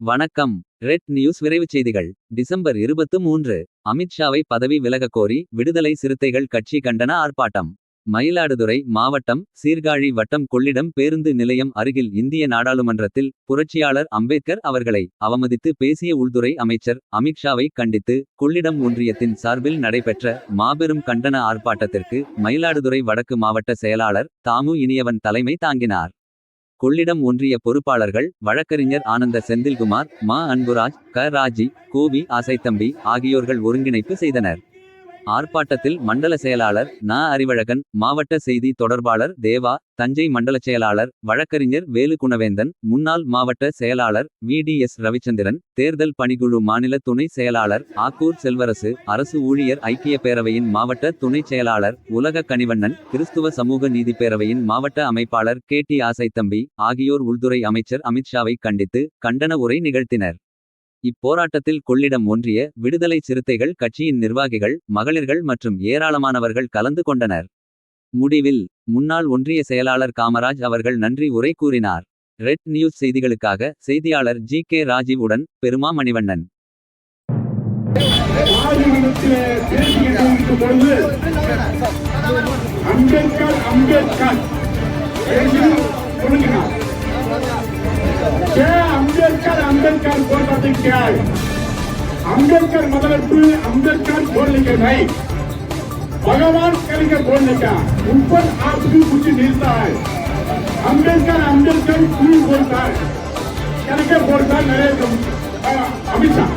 வணக்கம். Red news விரைவுச் செய்திகள். டிசம்பர் 23. அமித்ஷாவை பதவி விலகக் கோரி விடுதலை சிறுத்தைகள் கட்சி கண்டன ஆர்ப்பாட்டம். மயிலாடுதுறை மாவட்டம் சீர்காழி வட்டம் கொள்ளிடம் பேருந்து நிலையம் அருகில் இந்திய நாடாளுமன்றத்தில் புரட்சியாளர் அம்பேத்கர் அவர்களை அவமதித்து பேசிய உள்துறை அமைச்சர் அமித்ஷாவை கண்டித்து கொள்ளிடம் ஒன்றியத்தின் சார்பில் நடைபெற்ற மாபெரும் கண்டன ஆர்ப்பாட்டத்திற்கு மயிலாடுதுறை வடக்கு மாவட்ட செயலாளர் தாமு இனியவன் தலைமை தாங்கினார். கொள்ளிடம் ஒன்றிய பொறுப்பாளர்கள் வழக்கறிஞர் ஆனந்த செந்தில்குமார், மா அன்புராஜ், க ராஜி, கோவி ஆசைத்தம்பி ஆகியோர்கள் ஒருங்கிணைப்பு செய்தனர். ஆர்ப்பாட்டத்தில் மண்டல செயலாளர் நா அறிவழகன், மாவட்ட செய்தி தொடர்பாளர் தேவா, தஞ்சை மண்டல செயலாளர் வழக்கறிஞர் வேலு குணவேந்தன், முன்னாள் மாவட்ட செயலாளர் VDS ரவிச்சந்திரன், தேர்தல் பணிக்குழு மாநில துணை செயலாளர் ஆக்கூர் செல்வரசு, அரசு ஊழியர் ஐக்கிய பேரவையின் மாவட்ட துணை செயலாளர் உலக கனிவண்ணன், கிறிஸ்துவ சமூக நீதி பேரவையின் மாவட்ட அமைப்பாளர் KT ஆசைத்தம்பி ஆகியோர் உள்துறை அமைச்சர் அமித்ஷாவை கண்டித்து கண்டன உரை நிகழ்த்தினர். இப்போராட்டத்தில் கொள்ளிடம் ஒன்றிய விடுதலை சிறுத்தைகள் கட்சியின் நிர்வாகிகள், மகளிர்கள் மற்றும் ஏராளமானவர்கள் கலந்து கொண்டனர். முடிவில் முன்னாள் ஒன்றிய செயலாளர் காமராஜ் அவர்கள் நன்றி உரை கூறினார். ரெட் நியூஸ் செய்திகளுக்காக செய்தியாளர் GK ராஜீவ் உடன் பெருமா மணிவண்ணன். अम्बेडकर बोलते क्या है? अम्बेडकर मतलब अम्बेडकर बोलने के नहीं, भगवान करके बोलने का ऊपर आपको कुछ मिलता है। अम्बेडकर अम्बेडकर क्यों बोलता है? करके बोलता है नरेंद्र अमित शाह।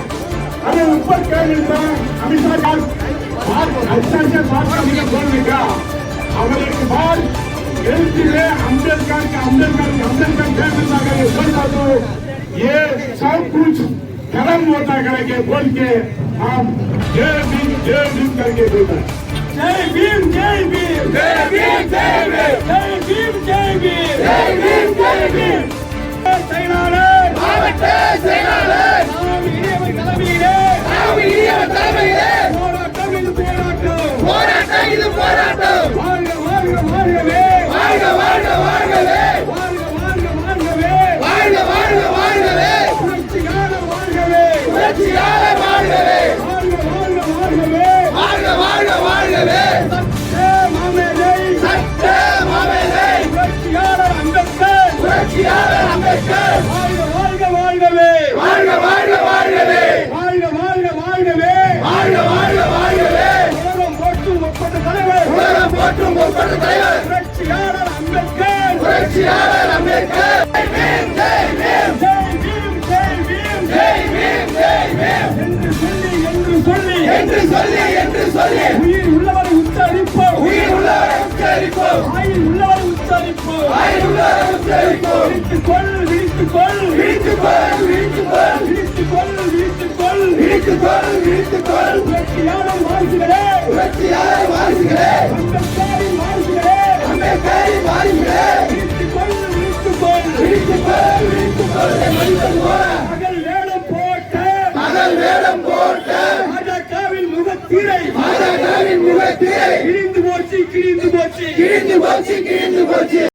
अरे ऊपर क्या मिलता है? अमित शाह का अच्छा से बात करने बोलने का और एक बार अम्बेडकर क्या मिलता है बोलता तो ये सब कुछ खत्म होता करके बोल के हम जय भीम करके बोलते हैं। जय भीम जय भीम जय भीम जय भीम जय भीम जय भीम जय भीम जय भीम செயலாளர் மாவட்ட செயலாளர் நாம் இனியவர் தலைமையிலே போராட்டம் இது போராட்டம் இது போராட்டம் வாழ்க வாழ்க வாழ்கவே வாழ்க வாழ்க வாழ்கவே வாழ்க வாழ்க வாழ்கவே வாழ்க வாழ்க வாழ்கவே புரட்சியாளர் வாழ்கவே புரட்சியாளர் வாழ்கவே வாழ்க வாழ்க வாழ்கவே வாழ்க வாழ்க வாழ்கவே சட்டே மாமேதை புரட்சியாளர் அம்பேத்கர் புரட்சியாளர் அம்பேத்கர் வாழ்க வாழ்க வாழ்கவே வாழ்க வாழ்க வாழ்கவே வாழ்க வாழ்க வாழ்கவே வாழ்க வாழ்க வாழ்கவே உலகம் போற்றும் ஒப்பந்த தலைவர் புரட்சியாளர் அம்பேத்கர் புரட்சியாளர் அம்பேத்கர் ஜெய் பீம் ஜெய் பீம் ஜெய் பீம் ஜெய் பீம் ஜெய் பீம் என்று சொல்லி உயிர் உள்ளவரை உச்சரிப்போம் ஆயுள் உள்ளவரை உச்சரிப்போம் விழித்துக்கொள் புரட்சியாளர் வாரிசுகளே அம்பேத்கரின் வாரிசுகளே மகள் வேடம் போட்ட பாஜகவின் முகத்திரை கிழிந்து போச்சு